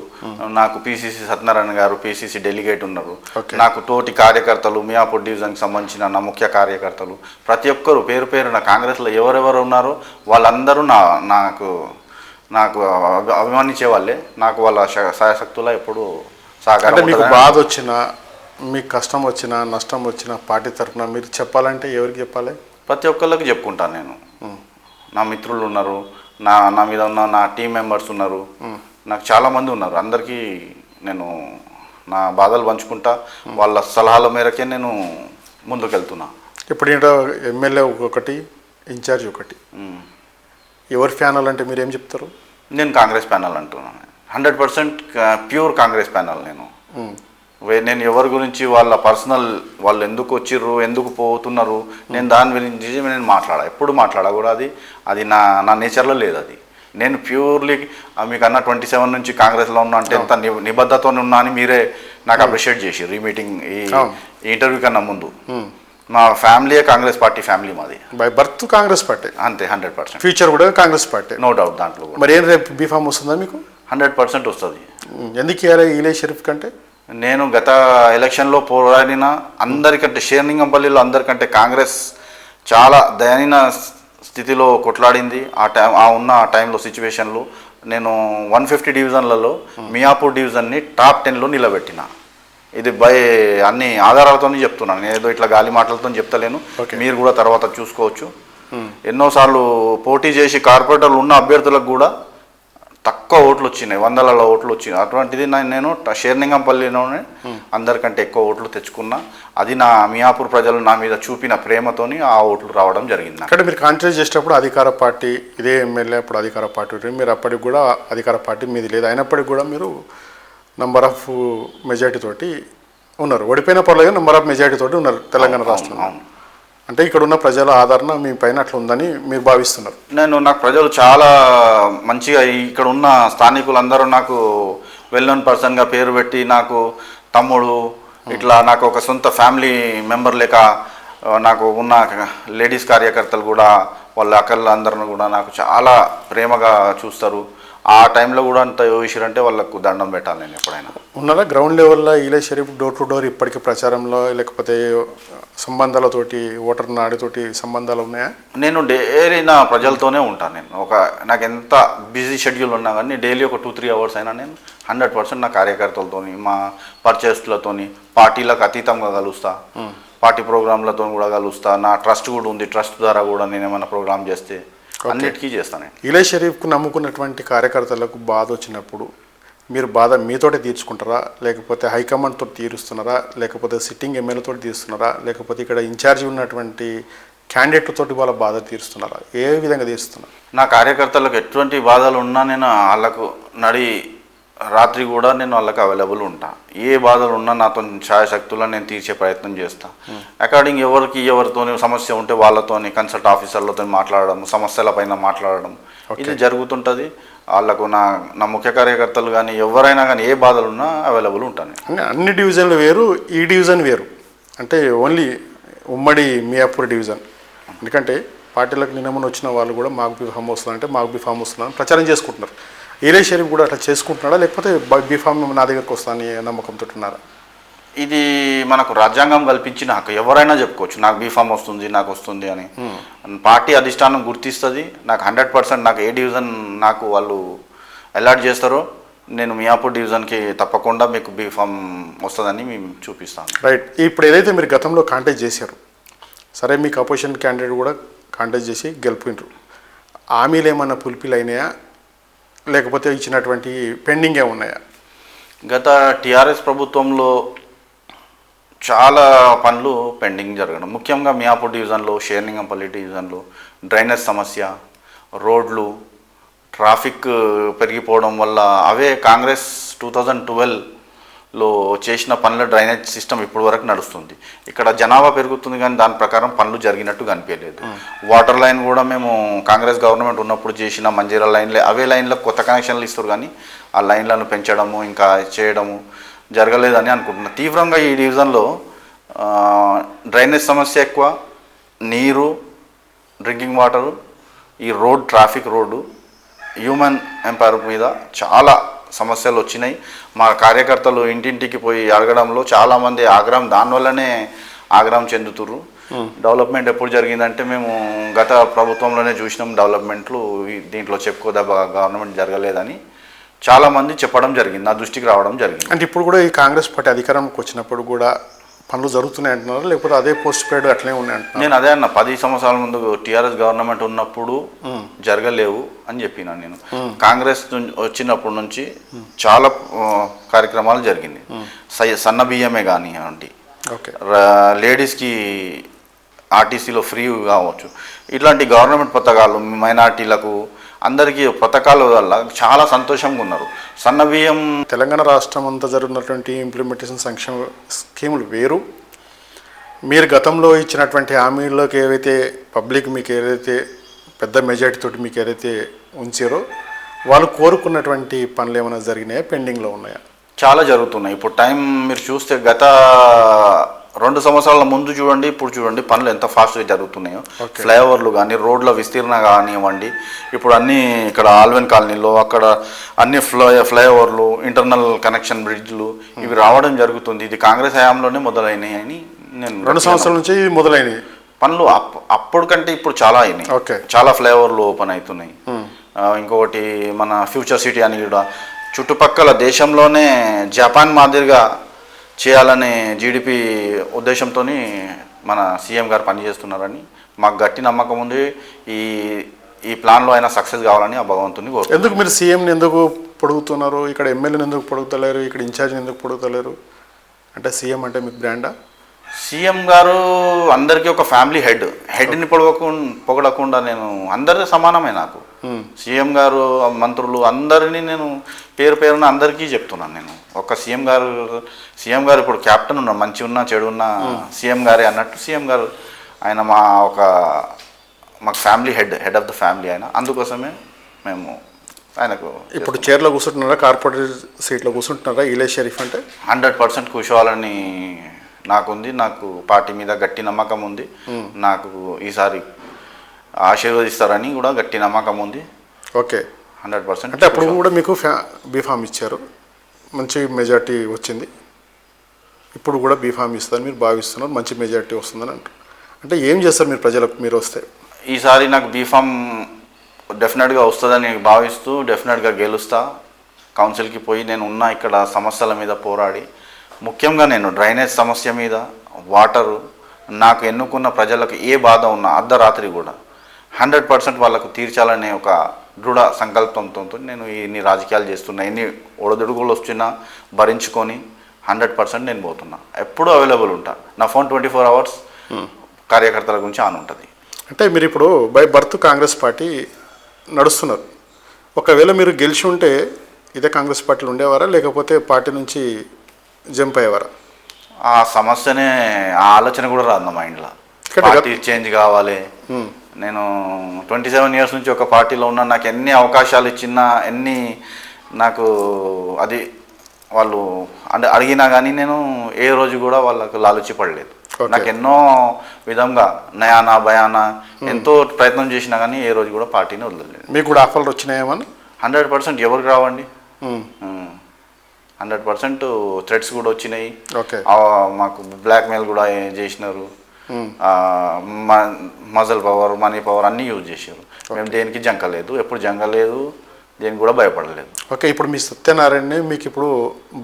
నాకు పిసిసి సత్యనారాయణ గారు పిసిసి డెలిగేట్ ఉన్నారు. నాకు తోటి కార్యకర్తలు, మియాపూర్ డివిజన్కి సంబంధించిన నా ముఖ్య కార్యకర్తలు, ప్రతి ఒక్కరు పేరు పేరు నా కాంగ్రెస్లో ఎవరెవరు ఉన్నారో వాళ్ళందరూ నాకు అభిమానించే వాళ్ళే. నాకు వాళ్ళ శాయశక్తులా ఎప్పుడు సహకారం. మీకు బాధ వచ్చినా, మీకు కష్టం వచ్చినా, నష్టం వచ్చినా పార్టీ తరఫున మీరు చెప్పాలంటే ఎవరికి చెప్పాలి? ప్రతి ఒక్కళ్ళకి చెప్పుకుంటాను నేను. నా మిత్రులు ఉన్నారు, నా మీద ఉన్న నా టీం మెంబర్స్ ఉన్నారు, నాకు చాలామంది ఉన్నారు. అందరికీ నేను నా బాధలు పంచుకుంటా. వాళ్ళ సలహాల మేరకే నేను ముందుకెళ్తున్నా. ఇప్పుడు ఏంటో ఎమ్మెల్యే ఒకటి, ఇన్ఛార్జ్ ఒకటి, ఎవరి ప్యానల్ అంటే మీరు ఏం చెప్తారు? నేను కాంగ్రెస్ ప్యానల్ అంటున్నాను. 100% ప్యూర్ కాంగ్రెస్ ప్యానల్ నేను. నేను ఎవరి గురించి వాళ్ళ పర్సనల్, వాళ్ళు ఎందుకు వచ్చిర్రు, ఎందుకు పోతున్నారు, నేను దాని గురించి నేను ఎప్పుడు మాట్లాడా కూడా. అది నా నేచర్లో లేదు. అది నేను ప్యూర్లీ మీకు అన్న 27 నుంచి కాంగ్రెస్లో ఉన్నా అంటే ఎంత నిబద్ధతతో ఉన్నా అని మీరే నాకు అప్రిషియేట్ చేసిర్రు ఈ మీటింగ్, ఈ ఇంటర్వ్యూ కన్నా ముందు. మా ఫ్యామిలీయే కాంగ్రెస్ పార్టీ ఫ్యామిలీ మాది. బై బర్త్ కాంగ్రెస్ పార్టీ అంతే. 100% ఫ్యూచర్ కూడా కాంగ్రెస్ పార్టీ, నో డౌట్. దాంట్లో మరి ఏం రేపు బీఫామ్ వస్తుందా మీకు? 100% వస్తుంది. ఎందుకు ఇవ్వాలి ఇలే షరీఫ్ కంటే? నేను గత ఎలక్షన్లో పోరాడిన అందరికంటే, షేర్లింగంపల్లిలో అందరికంటే కాంగ్రెస్ చాలా దయనీయ స్థితిలో కొట్లాడింది. ఆ టైంలో సిచ్యువేషన్లో నేను 150 డివిజన్లలో మియాపూర్ డివిజన్ని టాప్ 10లో నిలబెట్టిన. ఇది అన్ని ఆధారాలతో చెప్తున్నాను. నేను ఏదో ఇట్లా గాలి మాటలతో చెప్తలేను. మీరు కూడా తర్వాత చూసుకోవచ్చు. ఎన్నోసార్లు పోటీ చేసి కార్పొరేటర్లు ఉన్న అభ్యర్థులకు కూడా తక్కువ ఓట్లు వచ్చినాయి, 100ల ఓట్లు వచ్చినాయి. అటువంటిది నేను షేర్లింగంపల్లిలోనే అందరికంటే ఎక్కువ ఓట్లు తెచ్చుకున్నా. అది నా మియాపూర్ ప్రజలు నా మీద చూపిన ప్రేమతోని ఆ ఓట్లు రావడం జరిగింది. అక్కడ మీరు కాంటెస్ట్ చేసేటప్పుడు అధికార పార్టీ, ఇదే ఎమ్మెల్యే అప్పుడు అధికార పార్టీ ఉంటుంది, మీరు అప్పటికి కూడా అధికార పార్టీ మీది లేదు, అయినప్పటికీ కూడా మీరు నంబర్ ఆఫ్ మెజార్టీ తోటి ఉన్నారు, ఓడిపోయిన పర్లేదు నెంబర్ ఆఫ్ మెజారిటీ తోటి ఉన్నారు తెలంగాణ రాష్ట్రంలో. అవును. అంటే ఇక్కడ ఉన్న ప్రజల ఆదరణ మీ పైన అట్లా ఉందని మీరు భావిస్తున్నారు? నాకు ప్రజలు చాలా మంచిగా ఇక్కడ ఉన్న స్థానికులందరూ నాకు వెల్ నోన్ పర్సన్గా పేరు పెట్టి నాకు తమ్ముడు ఇట్లా నాకు ఒక సొంత ఫ్యామిలీ మెంబర్ లేక నాకు ఉన్న లేడీస్ కార్యకర్తలు కూడా వాళ్ళ అక్కలు అందరూ కూడా నాకు చాలా ప్రేమగా చూస్తారు. ఆ టైంలో కూడా అంత యోగిషిరంటే వాళ్ళకు దండం పెట్టాలి నేను ఎప్పుడైనా. ఉన్నారా గ్రౌండ్ లెవెల్లో ఈలే షరీఫ్ డోర్ టు డోర్ ఇప్పటికీ ప్రచారంలో, లేకపోతే సంబంధాలతోటి ఓటర్ నాడితోటి సంబంధాలు ఉన్నాయా? నేను డైలీ నా ప్రజలతోనే ఉంటాను. నాకు ఎంత బిజీ షెడ్యూల్ ఉన్నా కానీ డైలీ ఒక 2-3 అవర్స్ అయినా నేను 100% నా కార్యకర్తలతోని, మా పర్చేస్లతోని, పార్టీలకు అతీతంగా కలుస్తా, పార్టీ ప్రోగ్రాంలతో కూడా కలుస్తా. నా ట్రస్ట్ కూడా ఉంది, ట్రస్ట్ ద్వారా కూడా నేను ఏమైనా ప్రోగ్రామ్ చేస్తే అన్నిటికీ చేస్తాను. ఈలే షరీఫ్కు నమ్ముకున్నటువంటి కార్యకర్తలకు బాధ వచ్చినప్పుడు మీరు బాధ మీతోటే తీర్చుకుంటారా, లేకపోతే హైకమాండ్తో తీరుస్తున్నారా, లేకపోతే సిట్టింగ్ ఎమ్మెల్యేతో తీరుస్తున్నారా, లేకపోతే ఇక్కడ ఇన్ఛార్జి ఉన్నటువంటి క్యాండిడేట్లతోటి వాళ్ళ బాధ తీరుస్తున్నారా, ఏ విధంగా తీరుస్తున్నారు? నా కార్యకర్తలకు ఎటువంటి బాధలు ఉన్నా నేను వాళ్ళకు రాత్రి కూడా నేను వాళ్ళకి అవైలబుల్ ఉంటా. ఏ బాధలు ఉన్నా నాతో ఛాయశక్తులను నేను తీర్చే ప్రయత్నం చేస్తాను. అకార్డింగ్ ఎవరితోని సమస్య ఉంటే వాళ్ళతోని కన్సల్ట్ ఆఫీసర్లతో మాట్లాడడం, సమస్యలపైన మాట్లాడడం ఇది జరుగుతుంటుంది. వాళ్ళకు నా ముఖ్య కార్యకర్తలు కానీ ఎవరైనా కానీ ఏ బాధలు ఉన్నా అవైలబుల్ ఉంటాను. అన్ని డివిజన్లు వేరు, ఈ డివిజన్ వేరు, అంటే ఓన్లీ ఉమ్మడి మియాపూర్ డివిజన్. ఎందుకంటే పార్టీలకు నిన్నమని వచ్చిన వాళ్ళు కూడా మాకు బీఫామ్ వస్తుందంటే మాకు బీఫామ్ వస్తుందని ప్రచారం చేసుకుంటున్నారు. ఈలే షరీఫ్ కూడా అట్లా చేసుకుంటున్నాడా, లేకపోతే బీఫామ్ నా దగ్గరకు వస్తుందని నమ్మకంతో ఉన్నారా? ఇది మనకు రాజ్యాంగం కల్పించిన హక్కు. ఎవరైనా చెప్పుకోవచ్చు నాకు బీఫామ్ వస్తుంది, నాకు వస్తుంది అని. పార్టీ అధిష్టానం గుర్తిస్తుంది. నాకు 100% నాకు ఏ డివిజన్ నాకు వాళ్ళు అలాట్ చేస్తారో నేను మియాపూర్ డివిజన్కి తప్పకుండా మీకు బీఫామ్ వస్తుందని మేము చూపిస్తాను. రైట్. ఇప్పుడు ఏదైతే మీరు గతంలో కాంటాక్ట్ చేశారు, సరే మీకు అపోజిషన్ క్యాండిడేట్ కూడా కాంటాక్ట్ చేసి గెలిపినరు, హామీలు ఏమన్నా ఫుల్ఫిల్ అయినాయా, లేకపోతే ఇచ్చినటువంటి పెండింగ్ ఏమున్నాయా? గత టీఆర్ఎస్ ప్రభుత్వంలో చాలా పనులు పెండింగ్ జరగడం, ముఖ్యంగా మియాపూర్ డివిజన్లో, షేర్లింగంపల్లి డివిజన్లో డ్రైనేజ్ సమస్య, రోడ్లు, ట్రాఫిక్ పెరిగిపోవడం వల్ల అవే కాంగ్రెస్ 2012లో చేసిన పనుల డ్రైనేజ్ సిస్టమ్ ఇప్పటి వరకు నడుస్తుంది. ఇక్కడ జనాభా పెరుగుతుంది కానీ దాని ప్రకారం పనులు జరిగినట్టు కనిపించలేదు. వాటర్ లైన్ కూడా మేము కాంగ్రెస్ గవర్నమెంట్ ఉన్నప్పుడు చేసిన మంజీరా లైన్లే అవే లైన్లకు కొత్త కనెక్షన్లు ఇస్తారు కానీ ఆ లైన్లను పెంచడము ఇంకా చేయడము జరగలేదని అనుకుంటున్నాను. తీవ్రంగా ఈ డివిజన్లో డ్రైనేజ్ సమస్య ఎక్కువ, నీరు, డ్రింకింగ్ వాటరు, ఈ ట్రాఫిక్ రోడ్డు, హ్యూమన్ ఎంపైర్ మీద చాలా సమస్యలు వచ్చినాయి. మా కార్యకర్తలు ఇంటింటికి పోయి అడగడంలో చాలామంది దానివల్లనే ఆగ్రహం చెందుతుర్రు. డెవలప్మెంట్ ఎప్పుడు జరిగిందంటే మేము గత ప్రభుత్వంలోనే చూసినాం డెవలప్మెంట్లు, దీంట్లో చెప్పుకోదగ్గ గవర్నమెంట్ జరగలేదని చాలామంది చెప్పడం జరిగింది, నా దృష్టికి రావడం జరిగింది. అంటే ఇప్పుడు కూడా ఈ కాంగ్రెస్ పార్టీ అధికారంకి వచ్చినప్పుడు కూడా పనులు జరుగుతున్నాయి అంటున్నారు, లేకపోతే అదే పోస్ట్ పేడ్ అట్లనే ఉన్నాయి అంటున్నారు? నేను అదే అన్న, 10 సంవత్సరాల ముందు టీఆర్ఎస్ గవర్నమెంట్ ఉన్నప్పుడు జరగలేవు అని చెప్పినా నేను. కాంగ్రెస్ వచ్చినప్పటి నుంచి చాలా కార్యక్రమాలు జరిగింది. సన్న బియ్యమే కానివ్వండి, లేడీస్కి ఆర్టీసీలో ఫ్రీ కావచ్చు, ఇట్లాంటి గవర్నమెంట్ పథకాలు మైనార్టీలకు అందరికీ పథకాల వల్ల చాలా సంతోషంగా ఉన్నారు. సన్న బియ్యం తెలంగాణ రాష్ట్రం అంతా జరుగుతున్నటువంటి ఇంప్లిమెంటేషన్ సంక్షేమ స్కీములు వేరు, మీరు గతంలో ఇచ్చినటువంటి హామీల్లోకి ఏవైతే పబ్లిక్ మీకు ఏదైతే పెద్ద మెజార్టీ తోటి మీకు ఏదైతే ఉంచారో వాళ్ళు కోరుకున్నటువంటి పనులు ఏమైనా జరిగినాయా, పెండింగ్లో ఉన్నాయా? చాలా జరుగుతున్నాయి. ఇప్పుడు టైం మీరు చూస్తే గత 2 సంవత్సరాల ముందు చూడండి, ఇప్పుడు చూడండి పనులు ఎంత ఫాస్ట్గా జరుగుతున్నాయో. ఫ్లైఓవర్లు కానీ, రోడ్ల విస్తీర్ణ కానివ్వండి, ఇప్పుడు అన్నీ ఇక్కడ ఆల్వెన్ కాలనీలో అక్కడ అన్ని ఫ్లైఓవర్లు, ఇంటర్నల్ కనెక్షన్ బ్రిడ్జ్లు ఇవి రావడం జరుగుతుంది. ఇది కాంగ్రెస్ హయాంలోనే మొదలైనాయి అని నేను 2 సంవత్సరాల నుంచి మొదలైనవి పనులు. అప్పుడు కంటే ఇప్పుడు చాలా అయినాయి. చాలా ఫ్లైఓవర్లు ఓపెన్ అవుతున్నాయి. ఇంకొకటి మన ఫ్యూచర్ సిటీ అని కూడా చుట్టుపక్కల దేశంలోనే జపాన్ మాదిరిగా చేయాలనే జీడిపి ఉద్దేశంతో మన సీఎం గారు పనిచేస్తున్నారని మాకు గట్టి నమ్మకం ఉంది. ఈ ప్లాన్లో అయినా సక్సెస్ కావాలని ఆ భగవంతుని కోరుకుంటున్నాను. ఎందుకు మీరు సీఎంని ఎందుకు పొడుగుతున్నారు, ఇక్కడ ఎమ్మెల్యేని ఎందుకు పొడుగుతలేరు, ఇక్కడ ఇన్ఛార్జ్ని ఎందుకు పొడుగుతలేరు? అంటే సీఎం అంటే మీకు బ్రాండా? సీఎం గారు అందరికీ ఒక ఫ్యామిలీ హెడ్ని పొగడకుండా నేను అందరితో సమానమే నాకు. సీఎం గారు మంత్రులు అందరినీ నేను పేరున అందరికీ చెప్తున్నాను. నేను ఒక సీఎం గారు ఇప్పుడు క్యాప్టెన్ ఉన్నా, మంచి ఉన్నా చెడు ఉన్నా సీఎం గారే అన్నట్టు సీఎం గారు ఆయన మాకు family head of the family ఆయన. అందుకోసమే మేము ఆయనకు ఇప్పుడు చైర్లో కూర్చుంటున్నారా, కార్పొరేట్ సీట్లో కూర్చుంటున్నారా ఇలే షరీఫ్ అంటే? 100% కూర్చోవాలని నాకుంది. నాకు పార్టీ మీద గట్టి నమ్మకం ఉంది. నాకు ఈసారి ఆశీర్వదిస్తారని కూడా గట్టి నమ్మకం ఉంది. ఓకే, 100%. అంటే అప్పుడు కూడా మీకు బీఫామ్ ఇచ్చారు, మంచి మెజార్టీ వచ్చింది. ఇప్పుడు కూడా బీఫామ్ ఇస్తారని మీరు భావిస్తున్నారు, మంచి మెజార్టీ వస్తుందని అంటారు. అంటే ఏం చేస్తారు మీరు ప్రజలకు మీరు వస్తే? ఈసారి నాకు బీఫామ్ డెఫినెట్గా వస్తుందని భావిస్తూ డెఫినెట్గా గెలుస్తా. కౌన్సిల్కి పోయి నేను ఉన్న ఇక్కడ సమస్యల మీద పోరాడి, ముఖ్యంగా నేను డ్రైనేజ్ సమస్య మీద, వాటరు, నాకు ఎన్నుకున్న ప్రజలకు ఏ బాధ ఉన్నా అర్ధరాత్రి కూడా 100% వాళ్ళకు తీర్చాలనే ఒక దృఢ సంకల్పంతో నేను ఇన్ని రాజకీయాలు చేస్తున్నా. ఎన్ని ఒడదుడుగులు వస్తున్నా భరించుకొని 100% నేను పోతున్నా. ఎప్పుడూ అవైలబుల్ ఉంటా. నా ఫోన్ 24 hours కార్యకర్తల గురించి ఆన్ ఉంటుంది. అంటే మీరు ఇప్పుడు బై బర్త్ కాంగ్రెస్ పార్టీ నడుస్తున్నారు. ఒకవేళ మీరు గెలిచి ఉంటే ఇదే కాంగ్రెస్ పార్టీలో ఉండేవారా, లేకపోతే పార్టీ నుంచి జంప్ అయ్యేవారా? ఆ సమస్యనే, ఆ ఆలోచన కూడా రాదు నా మైండ్లో. పార్టీ చేంజ్ కావాలి. నేను 27 years నుంచి ఒక పార్టీలో ఉన్నా. నాకు ఎన్ని అవకాశాలు ఇచ్చినా, నాకు అది వాళ్ళు అంటే అడిగినా కానీ నేను ఏ రోజు కూడా వాళ్ళకు లాలుచి పడలేదు. నాకు ఎన్నో విధంగా నయానా భయానా ఎంతో ప్రయత్నం చేసినా కానీ ఏ రోజు కూడా పార్టీని వదలలేదు. మీకు కూడా ఆఫర్లు వచ్చినాయేమని? 100% ఎవరికి రావండి. 100% థ్రెట్స్ కూడా వచ్చినాయి. మాకు బ్లాక్మెయిల్ కూడా చేసినారు. మజల్ పవర్, మనీ పవర్ అన్నీ యూజ్ చేశారు. మేము దేనికి జంకలేదు, ఎప్పుడు జంకలేదు, దేనికి కూడా భయపడలేదు. ఓకే, ఇప్పుడు మీ సత్యనారాయణని మీకు ఇప్పుడు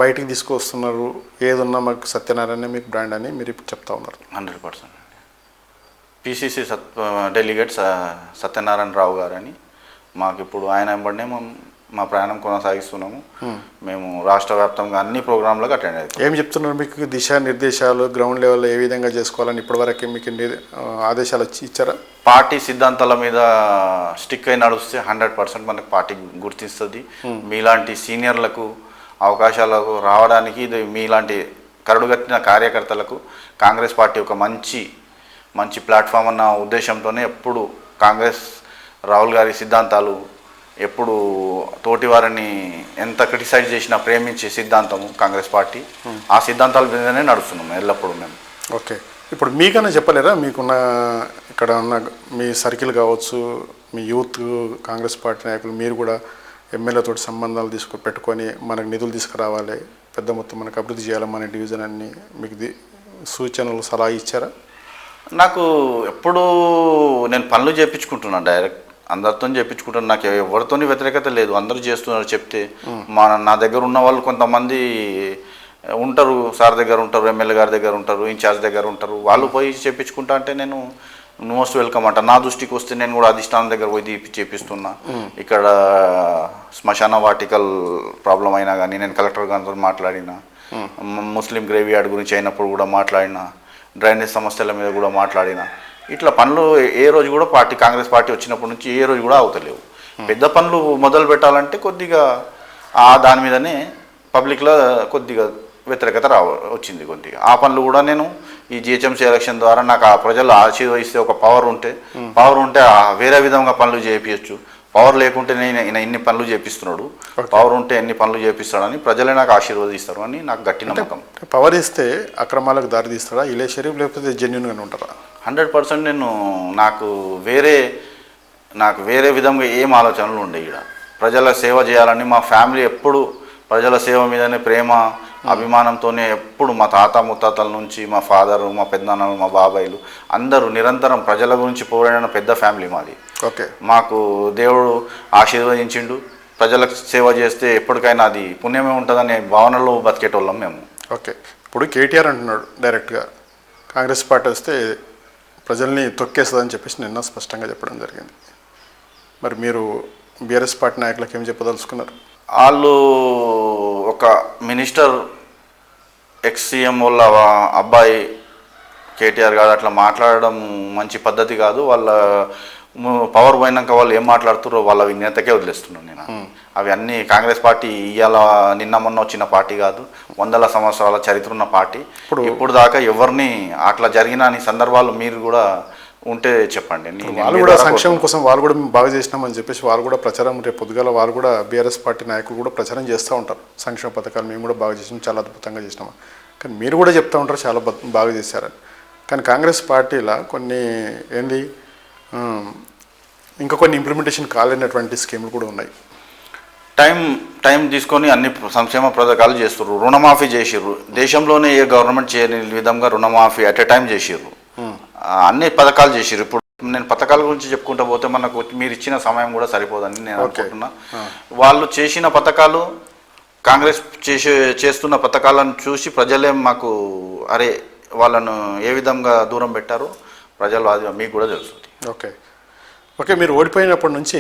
బయటికి తీసుకొస్తున్నారు. ఏదున్నా మాకు సత్యనారాయణ మీకు బ్రాండ్ అని మీరు ఇప్పుడు చెప్తా ఉన్నారు. 100% పిసిసి డెలిగేట్ సత్యనారాయణ రావు గారు అని మాకు ఇప్పుడు ఆయన వెంబడినే మా ప్రయాణం కొనసాగిస్తున్నాము. మేము రాష్ట్ర వ్యాప్తంగా అన్ని ప్రోగ్రాంలకు అటెండ్ అవుతాం. ఏం చెప్తున్నారు మీకు దిశానిర్దేశాలు గ్రౌండ్ లెవెల్లో ఏ విధంగా చేసుకోవాలని ఇప్పటివరకు మీకు ఆదేశాలు ఇచ్చారా? పార్టీ సిద్ధాంతాల మీద స్టిక్ అయి నడిస్తే 100% మనకు పార్టీ గుర్తిస్తుంది. మీలాంటి సీనియర్లకు అవకాశాలకు రావడానికి ఇది మీలాంటి కరడుగట్టిన కార్యకర్తలకు కాంగ్రెస్ పార్టీ ఒక మంచి ప్లాట్ఫామ్ అన్న ఉద్దేశంతోనే ఎప్పుడు కాంగ్రెస్ రాహుల్ గారి సిద్ధాంతాలు ఎప్పుడు తోటి వారిని ఎంత క్రిటిసైజ్ చేసినా ప్రేమించే సిద్ధాంతము కాంగ్రెస్ పార్టీ. ఆ సిద్ధాంతాల మీదనే నడుస్తున్నాము ఎల్లప్పుడూ మేము. ఓకే, ఇప్పుడు మీకన్నా చెప్పలేరా? మీకున్న ఇక్కడ ఉన్న మీ సర్కిల్ కావచ్చు, మీ యూత్ కాంగ్రెస్ పార్టీ నాయకులు మీరు కూడా ఎమ్మెల్యేతో సంబంధాలు పెట్టుకొని మనకు నిధులు తీసుకురావాలి, పెద్ద మొత్తం మనకు అభివృద్ధి చేయాలి మన డివిజన్ అన్ని మీకు సూచనలు సలహా ఇచ్చారా? నాకు ఎప్పుడు నేను పనులు చేయించుకుంటున్నాను, డైరెక్ట్ అందరితో చేయించుకుంటాను. నాకు ఎవరితో వ్యతిరేకత లేదు, అందరూ చేస్తున్నారు చెప్తే. నా దగ్గర ఉన్న వాళ్ళు కొంతమంది ఉంటారు, సార్ దగ్గర ఉంటారు, ఎమ్మెల్యే గారి దగ్గర ఉంటారు, ఇన్ఛార్జ్ దగ్గర ఉంటారు. వాళ్ళు పోయి చేయించుకుంటా అంటే నేను మోస్ట్ వెల్కమ్ అంట. నా దృష్టికి వస్తే నేను కూడా అధిష్టానం దగ్గర పోయి చేపిస్తున్నా. ఇక్కడ శ్మశాన వాటికల్ ప్రాబ్లం అయినా కానీ నేను కలెక్టర్ గారితో మాట్లాడినా, ముస్లిం గ్రేవ్ యార్డ్ గురించి అయినప్పుడు కూడా మాట్లాడినా, డ్రైనేజ్ సమస్యల మీద కూడా మాట్లాడినా. ఇట్లా పనులు ఏ రోజు కూడా కాంగ్రెస్ పార్టీ వచ్చినప్పటి నుంచి ఏ రోజు కూడా అవుతలేవు. పెద్ద పనులు మొదలు పెట్టాలంటే కొద్దిగా దాని మీదనే పబ్లిక్లో కొద్దిగా వ్యతిరేకత వచ్చింది కొద్దిగా. ఆ పనులు కూడా నేను ఈ జిహెచ్ఎంసీ ఎలక్షన్ ద్వారా నాకు ఆ ప్రజలు ఆశీర్వదిస్తే ఒక పవర్ ఉంటే వేరే విధంగా పనులు చేయించచ్చు. పవర్ లేకుంటే నేను ఇన్ని పనులు చేపిస్తున్నాడు, పవర్ ఉంటే ఎన్ని పనులు చేపిస్తాడని ప్రజలే నాకు ఆశీర్వదిస్తారు అని నాకు గట్టి నమ్మకం. పవర్ ఇస్తే అక్రమాలకు దారి తీస్తాడా ఇలే షరీఫ్, లేకపోతే జెన్యున్గానే ఉంటారా? 100% నేను నాకు వేరే విధంగా ఏం ఆలోచనలు ఉండే. ఇక్కడ ప్రజల సేవ చేయాలని మా ఫ్యామిలీ ఎప్పుడు ప్రజల సేవ మీదనే ప్రేమ అభిమానంతోనే ఎప్పుడు మా తాత ముత్తాతల నుంచి మా ఫాదరు, మా పెద్దనాన్నలు, మా బాబాయిలు అందరూ నిరంతరం ప్రజల గురించి పోరాడిన పెద్ద ఫ్యామిలీ మాది. ఓకే, మాకు దేవుడు ఆశీర్వదించిండు. ప్రజలకు సేవ చేస్తే ఎప్పటికైనా అది పుణ్యమే ఉంటుందనే భావనలో బతికేటోళ్ళం మేము. ఓకే, ఇప్పుడు కేటీఆర్ అంటున్నాడు డైరెక్ట్గా కాంగ్రెస్ పార్టీ వస్తే ప్రజల్ని తొక్కేస్తుందని చెప్పేసి నిన్న స్పష్టంగా చెప్పడం జరిగింది. మరి మీరు బీఆర్ఎస్ పార్టీ నాయకులకు ఏం చెప్పదలుచుకున్నారు? వాళ్ళు ఒక మినిస్టర్ ఎక్స్ సీఎం వాళ్ళ అబ్బాయి కేటీఆర్ గారు అట్లా మాట్లాడడం మంచి పద్ధతి కాదు. వాళ్ళ పవర్ పోయినాక వాళ్ళు ఏం మాట్లాడుతారో వాళ్ళ విజ్ఞతకే వదిలేస్తున్నాను నేను. అవి అన్నీ కాంగ్రెస్ పార్టీ ఇవాళ నిన్న మొన్న వచ్చిన పార్టీ కాదు, వందల సంవత్సరాల చరిత్ర ఉన్న పార్టీ. ఇప్పుడు దాకా ఎవరిని అట్లా జరిగిన సందర్భాలు మీరు కూడా ఉంటే చెప్పండి. వాళ్ళు కూడా సంక్షేమం కోసం వాళ్ళు కూడా మేము బాగా చేసినామని చెప్పేసి వాళ్ళు కూడా ప్రచారం, రేపు పొద్దుగాల వాళ్ళు కూడా బీఆర్ఎస్ పార్టీ నాయకులు కూడా ప్రచారం చేస్తూ ఉంటారు. సంక్షేమ పథకాలు మేము కూడా బాగా చేసినాం, చాలా అద్భుతంగా చేసినాము. కానీ మీరు కూడా చెప్తూ ఉంటారు చాలా బాగా చేశారని. కానీ కాంగ్రెస్ పార్టీలో కొన్ని ఏంది ఇంకా కొన్ని ఇంప్లిమెంటేషన్ కాలేనటువంటి స్కీములు కూడా ఉన్నాయి. టైం తీసుకొని అన్ని సంక్షేమ పథకాలు చేస్తుర్రు. రుణమాఫీ చేసిర్రు. దేశంలోనే ఏ గవర్నమెంట్ చేయని విధంగా రుణమాఫీ అట్ ఎ టైం చేసిర్రు. అన్ని పథకాలు చేసిర్రు. ఇప్పుడు నేను పథకాల గురించి చెప్పుకుంటూ పోతే మనకు మీరు ఇచ్చిన సమయం కూడా సరిపోదని నేను అనుకుంటున్నా. వాళ్ళు చేసిన పథకాలు, కాంగ్రెస్ చేస్తున్న పథకాలను చూసి ప్రజలే మాకు అరే వాళ్ళను ఏ విధంగా దూరం పెట్టారో ప్రజలు అది మీకు కూడా తెలుస్తుంది. ఓకే మీరు ఓడిపోయినప్పటి నుంచి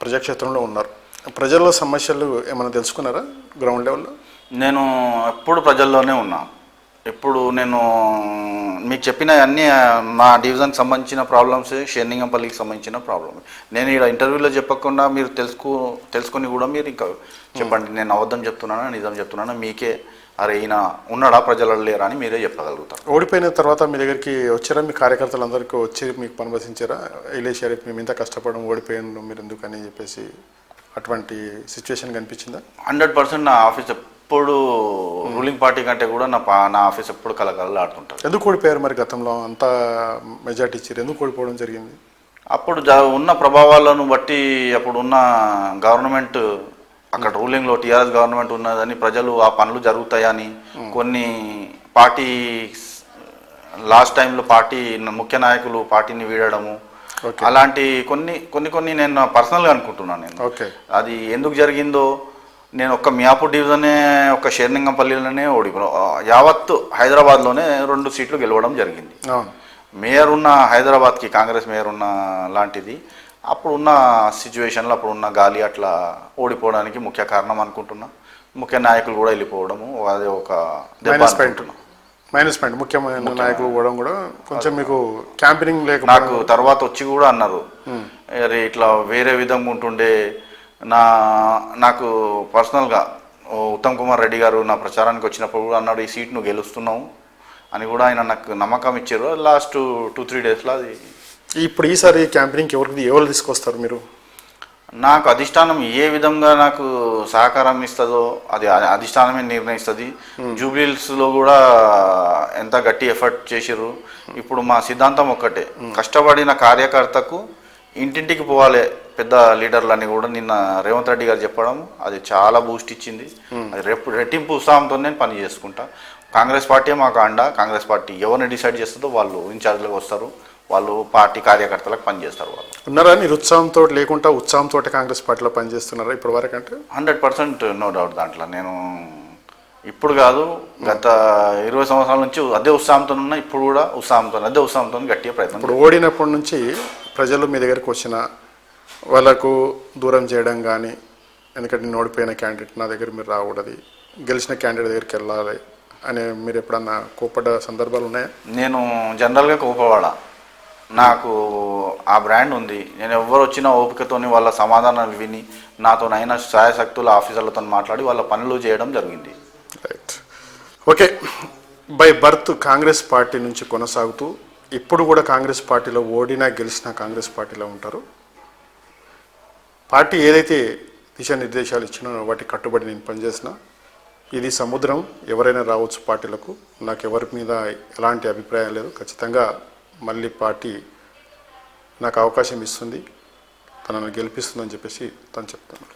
ప్రజాక్షేత్రంలో ఉన్నారు. ప్రజల్లో సమస్యలు ఏమైనా తెలుసుకున్నారా గ్రౌండ్ లెవెల్లో? నేను ఎప్పుడు ప్రజల్లోనే ఉన్నా. ఇప్పుడు నేను మీకు చెప్పిన అన్నీ నా డివిజన్కి సంబంధించిన ప్రాబ్లమ్స్, షేర్లింగంపల్లికి సంబంధించిన ప్రాబ్లమ్. నేను ఇక్కడ ఇంటర్వ్యూలో చెప్పకుండా మీరు తెలుసుకొని కూడా మీరు ఇంకా చెప్పండి, నేను అబద్ధం చెప్తున్నానా నిజం చెప్తున్నానా, మీకే అరే ఈయన ఉన్నాడా ప్రజలలో లేరా అని మీరే చెప్పగలుగుతారు. ఓడిపోయిన తర్వాత మీ దగ్గరికి వచ్చారా? మీ కార్యకర్తలందరికీ వచ్చి మీకు పనిచేసారా? ఇలేషారు మేము ఇంత కష్టపడడం ఓడిపోయాను మీరు ఎందుకని చెప్పేసి అటువంటి సిచ్యువేషన్ కనిపించిందా? 100% నా ఆఫీస్ ఎప్పుడు రూలింగ్ పార్టీ కంటే కూడా నా ఆఫీస్ ఎప్పుడు కలకలలు ఆడుతుంటారు. ఎందుకు ఓడిపోయారు మరి? గతంలో అంత మెజార్టీ ఇచ్చారు, ఎందుకు ఓడిపోవడం జరిగింది? అప్పుడు ఉన్న ప్రభావాలను బట్టి అప్పుడు ఉన్న గవర్నమెంట్, అక్కడ రూలింగ్లో టీఆర్ఎస్ గవర్నమెంట్ ఉన్నదని ప్రజలు ఆ పనులు జరుగుతాయని కొన్ని పార్టీ లాస్ట్ టైంలో పార్టీ ముఖ్య నాయకులు పార్టీని వీడడము అలాంటి కొన్ని నేను పర్సనల్గా అనుకుంటున్నాను. నేను అది ఎందుకు జరిగిందో, నేను ఒక్క మియాపూర్ డివిజనే ఒక్క షేర్లింగంపల్లిలోనే యావత్తు హైదరాబాద్లోనే 2 సీట్లు గెలవడం జరిగింది. మేయర్ ఉన్న హైదరాబాద్కి కాంగ్రెస్ మేయర్ ఉన్న లాంటిది అప్పుడున్న సిచ్యువేషన్లో అప్పుడున్న గాలి అట్లా ఓడిపోవడానికి ముఖ్య కారణం అనుకుంటున్నా. ముఖ్య నాయకులు కూడా వెళ్ళిపోవడము అది ఒక మైనస్ పాయింట్. ముఖ్యమైన నాయకులు కూడా కొంచెం మీకు క్యాంపెయినింగ్ లేక నాకు తర్వాత వచ్చి కూడా అన్నారు అరే ఇట్లా వేరే విధంగా ఉంటుండే. నాకు పర్సనల్గా ఉత్తమ్ కుమార్ రెడ్డి గారు నా ప్రచారానికి వచ్చినప్పుడు కూడా అన్నాడు ఈ సీట్ నువ్వు గెలుస్తున్నావు అని కూడా ఆయన నాకు నమ్మకం ఇచ్చారు. లాస్ట్ 2-3 డేస్లో అది ఇప్పుడు ఈసారి క్యాంపెయినింగ్కి ఎవరు తీసుకొస్తారు మీరు? నాకు అధిష్టానం ఏ విధంగా నాకు సహకారం ఇస్తుందో అది అధిష్టానమే నిర్ణయిస్తుంది. జూబ్లీహిల్స్లో కూడా ఎంత గట్టి ఎఫర్ట్ చేసిర్రు. ఇప్పుడు మా సిద్ధాంతం ఒక్కటే, కష్టపడిన కార్యకర్తకు ఇంటింటికి పోవాలి పెద్ద లీడర్లని కూడా నిన్న రేవంత్ రెడ్డి గారు చెప్పడం అది చాలా బూస్ట్ ఇచ్చింది. అది రెట్టింపు ఉత్సాహంతో నేను పని చేసుకుంటా. కాంగ్రెస్ పార్టీ మాకు అండ. కాంగ్రెస్ పార్టీ ఎవరిని డిసైడ్ చేస్తుందో వాళ్ళు ఇన్ఛార్జ్లకు వస్తారు, వాళ్ళు పార్టీ కార్యకర్తలకు పనిచేస్తారు. వాళ్ళు ఉన్నారా నిరుత్సాహంతో లేకుండా ఉత్సాహంతో కాంగ్రెస్ పార్టీలో పనిచేస్తున్నారా ఇప్పటి వరకు? అంటే 100% నో డౌట్. దాంట్లో నేను ఇప్పుడు కాదు గత 20 సంవత్సరాల నుంచి అదే ఉత్సాహంతో ఉన్నా. ఇప్పుడు కూడా అదే ఉత్సాహంతో గట్టిగా ప్రయత్నం. ఇప్పుడు ఓడినప్పటి నుంచి ప్రజలు మీ దగ్గరికి వచ్చిన వాళ్ళకు దూరం చేయడం కానీ, ఎందుకంటే నేను ఓడిపోయిన క్యాండిడేట్ నా దగ్గర మీరు రాకూడదు, గెలిచిన క్యాండిడేట్ దగ్గరికి వెళ్ళాలి అని మీరు ఎప్పుడన్నా కోపడ్డ సందర్భాలు ఉన్నాయా? నేను జనరల్గా కోపవాడా. నాకు ఆ బ్రాండ్ ఉంది. నేను ఎవరు వచ్చినా ఓపికతోని వాళ్ళ సమాధానాలు విని నాతోనైన శాయశక్తుల ఆఫీసర్లతో మాట్లాడి వాళ్ళ పనులు చేయడం జరిగింది. Right. Okay, by birth Congress party నుంచి కొనసాగుతూ ఇప్పుడు కూడా కాంగ్రెస్ పార్టీలో ఓడినా గెలిచినా కాంగ్రెస్ పార్టీలో ఉంటారు. పార్టీ ఏదైతే దిశానిర్దేశాలు ఇచ్చినా వాటి కట్టుబడి నేను పనిచేసిన. ఇది సముద్రం, ఎవరైనా రావచ్చు పార్టీలకు. నాకు ఎవరి మీద ఎలాంటి అభిప్రాయం లేదు. ఖచ్చితంగా మళ్ళీ పార్టీ నాకు అవకాశం ఇస్తుంది, తనను గెలిపిస్తుందని చెప్పేసి తను చెప్తున్నాడు.